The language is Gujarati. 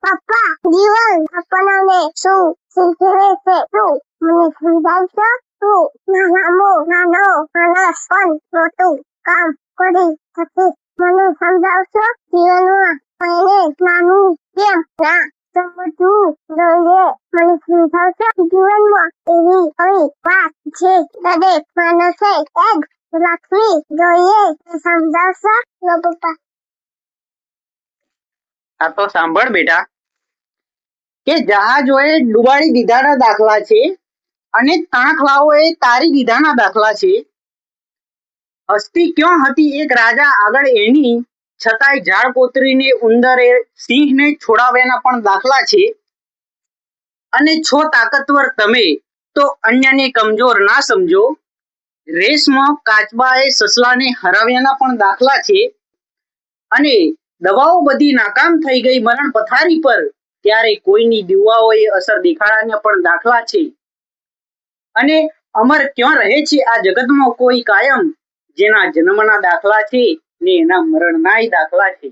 પપ્પા, જીવન આપણને શું શીખવે છે? તું મને સમજાવશો? તું નાનો માણસ પણ મોટું કામ કરી શકે. મને સમજાવશો? જીવનમાં કોઈને નાનું કેમ ના સમજવું જોઈએ? મને સમજાવશો? જીવનમાં એવી કઈ વાત છે દરેક માણસે યાદ રાખવી જોઈએ? સમજાવશો? પપ્પા. આ તો સાંભળ બેટા, કે જહાજોએ ડુબાડી દીધાના દાખલા છે અને તણખલાઓએ તારી દીધાના દાખલા છે. હસ્તી ક્યાં હતી એક રાજા આગળ એની, છતાંય ઝાડ કોતરીને ઉંદરે સિંહને છોડાવ્યાના પણ દાખલા છે. અને છો તાકતવર તમે તો અન્યને કમજોર ના સમજો. રેસમાં કાચબાએ સસલાને હરાવ્યાના પણ દાખલા છે. અને દવાઓ બધી નાકામ થઈ ગઈ મરણ પથારી પર, ત્યારે કોઈની દુઆઓએ અસર દેખાડ્યાના પણ દાખલા છે. અને અમર ક્યાં રહે છે આ જગતમાં કોઈ કાયમ, જેના જન્મના દાખલા છે ને એના મરણનાય દાખલા છે.